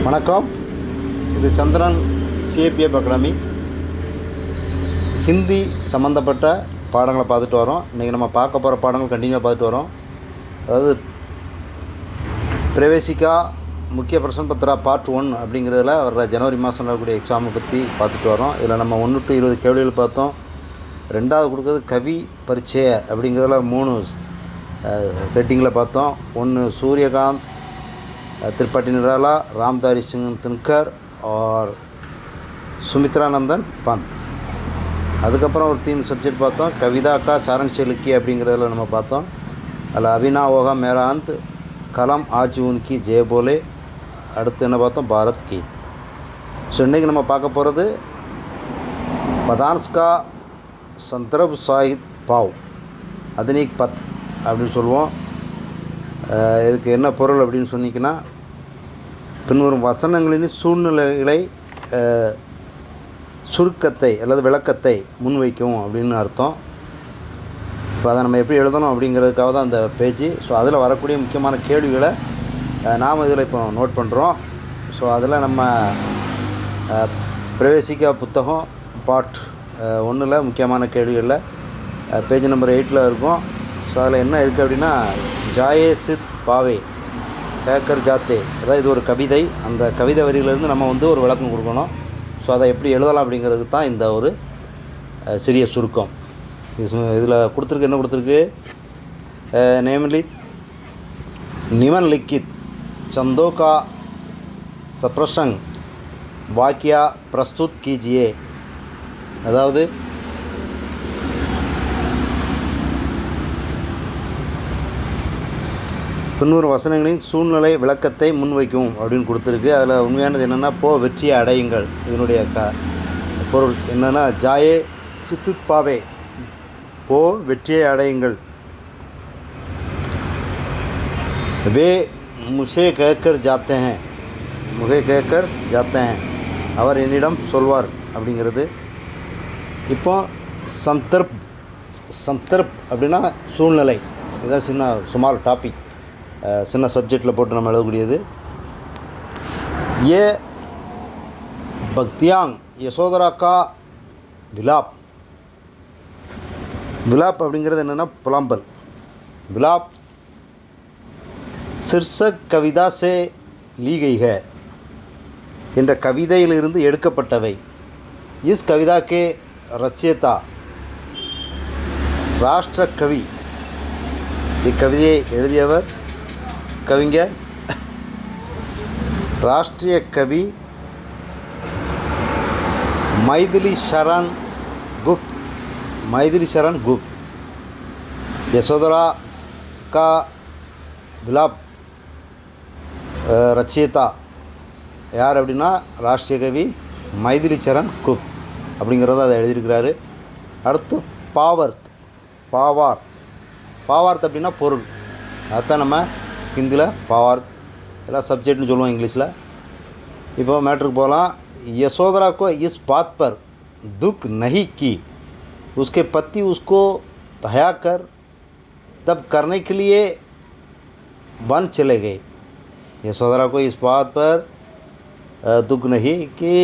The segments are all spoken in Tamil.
வணக்கம். இது சந்திரன் சிஏபிஎஃப் அகாடமி. ஹிந்தி சம்மந்தப்பட்ட பாடங்களை பார்த்துட்டு வரோம். இன்றைக்கி நம்ம பார்க்க போகிற பாடங்கள் கண்டினியூவாக பார்த்துட்டு வரோம். அதாவது பிரவேசிக்கா முக்கிய பிரசன் பத்திரா பார்ட் 1 அப்படிங்கிறதுல வர்ற ஜனவரி மாதம் நடக்கக்கூடிய எக்ஸாமை பற்றி பார்த்துட்டு வரோம். இதில் நம்ம 1 to 20 கேள்விகள் பார்த்தோம். ரெண்டாவது கொடுக்குறது கவி பரிச்சய அப்படிங்கிறதுல 3 ஹெட்டிங்கில் பார்த்தோம். 1 சூரியகாந்த், त्रिपाठी निराला, रामधारी सिंह तिनकर और सुमित्रा नंदन पंत. அதுக்கப்புறம் ஒரு 3 சப்ஜெக்ட் பார்த்தோம். கவிதா கா சாரண் ஷெலுக்கி அப்படிங்கிறதுல நம்ம பார்த்தோம். அதில் அபினா ஓகா மேரா அந்த், கலம் ஆஜ் உன்கி ஜெய போலே. அடுத்து என்ன பார்த்தோம்? பாரத் கி. ஸோ இன்றைக்கி நம்ம பார்க்க போகிறது பதான்ஸ்கா சந்தர்ப் சாஹித் பாவ் அதனிக் பத் அப்படின்னு சொல்லுவோம். இதுக்கு என்ன பொருள் அப்படின்னு சொன்னிங்கன்னா, பின்வரும் வசனங்களின் சூழ்நிலைகளை சுருக்கத்தை அல்லது விளக்கத்தை முன்வைக்கும் அப்படின்னு அர்த்தம். இப்போ அதை நம்ம எப்படி எழுதணும் அப்படிங்கிறதுக்காக தான் அந்த பேஜ். ஸோ அதில் வரக்கூடிய முக்கியமான கேள்விகளை நாம் இதில் இப்போ நோட் பண்ணுறோம். ஸோ அதில் நம்ம பிரவேசிக்கா புத்தகம் பார்ட் 1ல் முக்கியமான கேள்விகளில் பேஜ் நம்பர் 8ல் இருக்கும். ஸோ அதில் என்ன இருக்குது அப்படின்னா, ஜாயே சித் பாவே கேக்கர் ஜாத்தே, அதாவது இது ஒரு கவிதை. அந்த கவிதை வரியிலேருந்து நம்ம ஒரு விளக்கம் கொடுக்கணும். ஸோ அதை எப்படி எழுதலாம் அப்படிங்கிறதுக்கு தான் இந்த ஒரு சிறிய சுருக்கம். இதில் கொடுத்துருக்கு, என்ன கொடுத்துருக்கு? நேம்லி நிமன் லிக்கித் சந்தோ கா சப்ரசங் வாக்கியா பிரஸ்துத் கீஜியே. அதாவது பின்வரும் வசனங்களின் சூழ்நிலை விளக்கத்தை முன்வைக்கும் அப்படின்னு கொடுத்துருக்கு. அதில் உண்மையானது என்னென்னா, போ வெற்றியை அடையுங்கள். இதனுடைய பொருள் என்னென்னா, ஜாயே சித்துத் பாவே, போ வெற்றியை அடையுங்கள். வே முஷே கேக்கர் ஜாத்தே ஹேன், முகே கேக்கர் ஜாத்தே ஹேன், அவர் என்னிடம் சொல்வார் அப்படிங்கிறது. இப்போ சந்தர்ப், சந்தர்ப் அப்படின்னா சூழ்நிலை. இதுதான் சின்ன சுமார் டாபிக், சின்ன சப்ஜெக்டில் போட்டு நம்ம எழுதக்கூடியது. ஏ பக்தியாங் யசோதரா கா விலாப். விலாப் அப்படிங்கிறது என்னென்னா புலம்பல். விலாப் சிர்சக் கவிதா சே லீ கை ஹை என்ற கவிதையிலிருந்து எடுக்கப்பட்டவை. இஸ் கவிதா கே ரச்சயிதா ராஷ்டிர கவி. இக்கவிதையை எழுதியவர் கவிஞர் ராஷ்ட்ரிய கவி மைதிலி சரண் குப்த். மைதிலி சரண் குப்த். யசோதரா கா விலாப் ரச்சயிதா யார் அப்படின்னா, ராஷ்ட்ரிய கவி மைதிலி சரண் குப்த் அப்படிங்கிறத அதை எழுதியிருக்கிறாரு. அடுத்து பாவர்த், பாவார். பாவார்த் அப்படின்னா பொருள். அதுதான் நம்ம ஹிந்தியில் பாவார்த், எல்லாம் சப்ஜெக்ட்னு சொல்லுவோம் இங்கிலீஷில். இப்போ மேட்ருக்கு போகலாம். यशोधरा को इस बात पर दुख नहीं कि उसके पति उसको दया कर तब करने के लिए वन चले गए. यशोधरा को इस बात पर दुख नहीं कि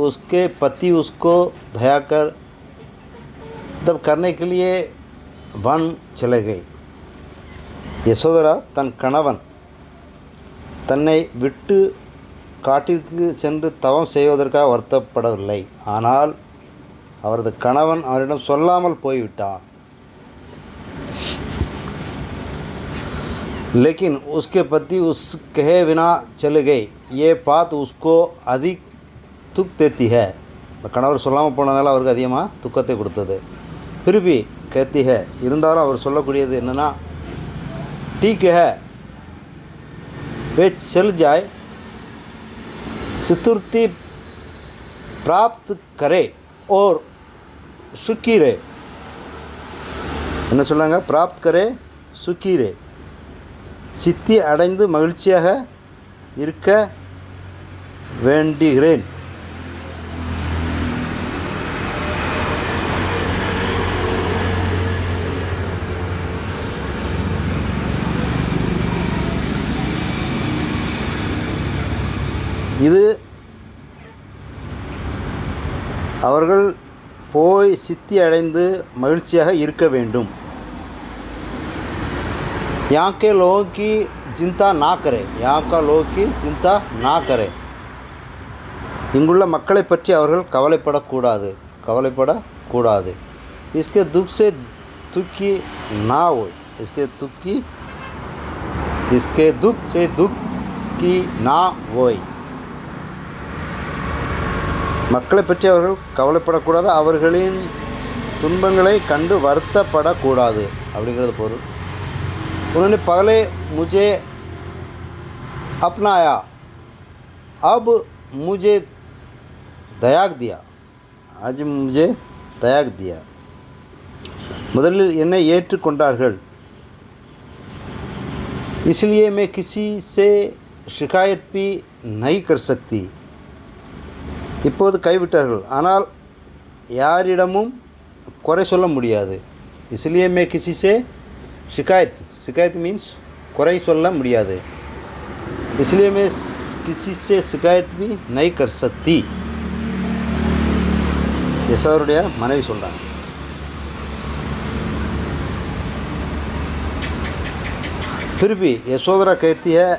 उसके पति उसको दया कर तब करने के लिए वन चले गए. யசோதரா தன் கணவன் தன்னை விட்டு காட்டிற்கு சென்று தவம் செய்வதற்காக வருத்தப்படவில்லை. ஆனால் அவரது கணவன் அவரிடம் சொல்லாமல் போய்விட்டான். लेकिन उसके पति उस कहे बिना चले गए. ये बात उसको अधिक दुख देती है. கணவர் சொல்லாமல் போனதால் அவருக்கு அதிகமாக துக்கத்தை கொடுத்தது. फिर भी कहती है, இருந்தாலும் அவர் சொல்லக்கூடியது என்னென்னா, ठीक है वे चल जाए, चतुर्थी प्राप्त करे और सुखी रहे. என்ன சொன்னாங்க? प्राप्त करे सुखी रहे, சித்தி அடைந்து மகிழ்ச்சியாக இருக்க வேண்டுகிறேன். இது அவர்கள் போய் சித்தி அடைந்து மகிழ்ச்சியாக இருக்க வேண்டும். यहाँ के लोगों की चिंता ना करें, यहाँ का लोगों की चिंता ना करें. இங்குள்ள மக்களை பற்றி அவர்கள் கவலைப்படக்கூடாது. इसके दुख से दुखी ना हो, इसके दुख से दुखी ना होय. மக்களை பற்றி அவர்கள் கவலைப்படக்கூடாது, அவர்களின் துன்பங்களை கண்டு வருத்தப்படக்கூடாது அப்படிங்கிறது பொருள். उन्होंने पहले मुझे अपनाया, अब मुझे दयाग दिया, आज मुझे दयाग दिया. முதலில் என்னை ஏற்றுக்கொண்டார்கள், इसलिए मैं किसी से शिकायत भी नहीं कर सकती. இப்போது கைவிட்டார்கள், ஆனால் யாரிடமும் குறை சொல்ல முடியாது. इसलिए मैं किसी से शिकायत मीन्स குறை சொல்ல முடியாது. इसलिए मैं किसी से शिकायत भी नहीं कर सकती. யசோதருடைய மனைவி சொல்கிறாங்க. फिर भी यशोधरा कहती है,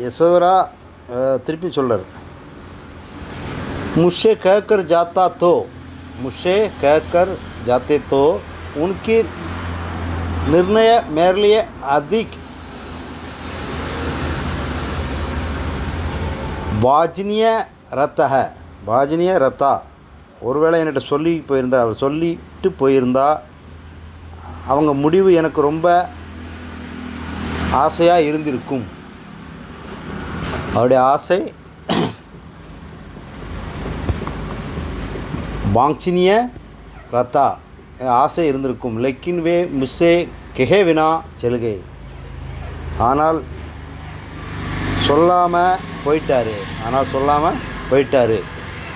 यशोधरा திருப்பி சொல்கிறார், मुझसे कहकर जाते तो उनकी निर्णय मेरे लिए अधिक वाजनीय रहता. ஒருவேளை என்கிட்ட சொல்லிட்டு போயிருந்தா அவங்க முடிவு எனக்கு ரொம்ப ஆசையாக இருந்திருக்கும். அவருடைய ஆசை वांछनीय रहता, ஆசை இருந்திருக்கும். लेकिन वे मुझसे कहे बिना चल गए, ஆனால் சொல்லாமல் போயிட்டாரு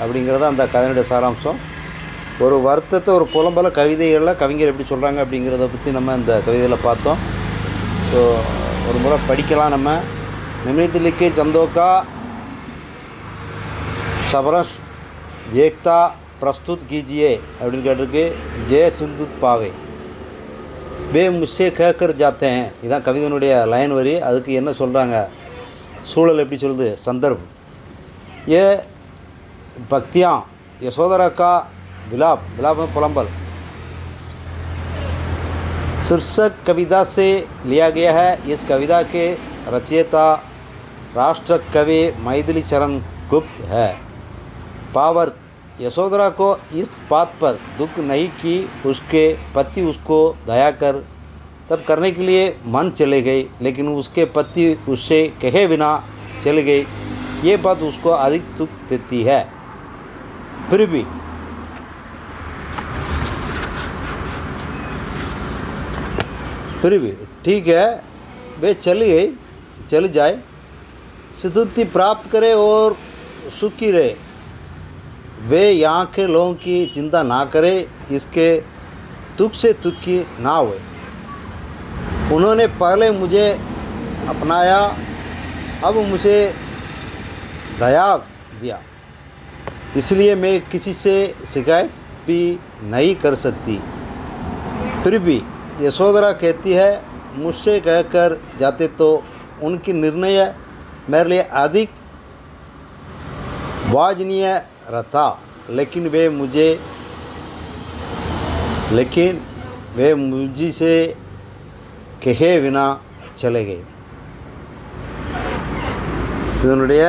அப்படிங்கிறது அந்த கதையினுடைய சாராம்சம். ஒரு வருத்தத்தை ஒரு புலம்பல கவிதைகளில் கவிஞர் எப்படி சொல்கிறாங்க அப்படிங்கிறத பற்றி நம்ம இந்த கவிதையில் பார்த்தோம். ஸோ ஒரு முறை படிக்கலாம். நம்ம निम्नलिखित लिखे चंदों का सबरस एकता प्रस्तुत कीजिए அப்படின்னு கேட்டிருக்கு. ஜெய சிந்துத் பாவே வே முஸ்ஸே கேக்கர் ஜாத்தே हैं. இதான் கவிதையினுடைய லைன் வரி. அதுக்கு என்ன சொல்கிறாங்க, சூழல் எப்படி சொல்லுது, சந்தர்ப். ये भक्तियाँ यशोधरा का विलाप में पुलंबल शीर्षक कविता से लिया गया है. इस कविता के रचयिता राष्ट्र कवि मैथिली चरण गुप्त है. पावर्थ यशोधरा को इस बात पर दुख नहीं कि उसके पति उसको दया तब करने के लिए मन चले गए, लेकिन उसके पति उससे कहे बिना चले गए. ये बात उसको अधिक दुख देती है. फिर भी ठीक है, वे चली जाए, सिद्धि प्राप्त करे और सुखी रहे. वे यहाँ के लोगों की चिंता ना करे, इसके दुख से दुखी ना हुए. उन्होंने पहले मुझे अपनाया, अब मुझे दया दिया, इसलिए मैं किसी से शिकायत भी नहीं कर सकती. फिर भी यशोधरा कहती है, मुझसे कहकर जाते तो उनकी निर्णय मेरे लिए अधिक वाजनीय रहता, लेकिन वे मुझसे कहे बिना चले गए. இதனுடைய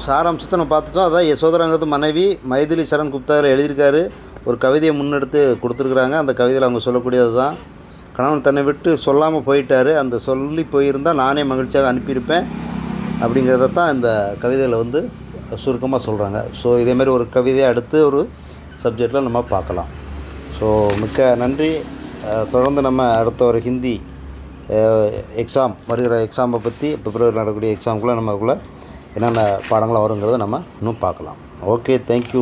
சாராம்சத்தை நம்ம பார்த்துட்டோம். அதான் யசோதராங்கிறது மனைவி மைதிலி சரண் குப்தாவில் எழுதியிருக்காரு. ஒரு கவிதையை முன்னெடுத்து கொடுத்துருக்குறாங்க. அந்த கவிதையில் அவங்க சொல்லக்கூடியது தான், கணவன் தன்னை விட்டு சொல்லாமல் போயிட்டார், அந்த சொல்லி போயிருந்தால் நானே மகிழ்ச்சியாக அனுப்பியிருப்பேன் அப்படிங்கிறத தான் இந்த கவிதையில் வந்து சுருக்கமாக சொல்கிறாங்க. ஸோ இதேமாதிரி ஒரு கவிதையை அடுத்து ஒரு சப்ஜெக்டில் நம்ம பார்க்கலாம். ஸோ மிக்க நன்றி. தொடர்ந்து நம்ம அடுத்த ஒரு ஹிந்தி எக்ஸாம் வருகிற எக்ஸாமை பற்றி பிப்ரவரி நடக்கக்கூடிய எக்ஸாமுக்குள்ளே நம்ம அதுக்குள்ளே என்னென்ன பாடங்களாக வருங்கிறத நம்ம இன்னும் பார்க்கலாம். Okay, thank you.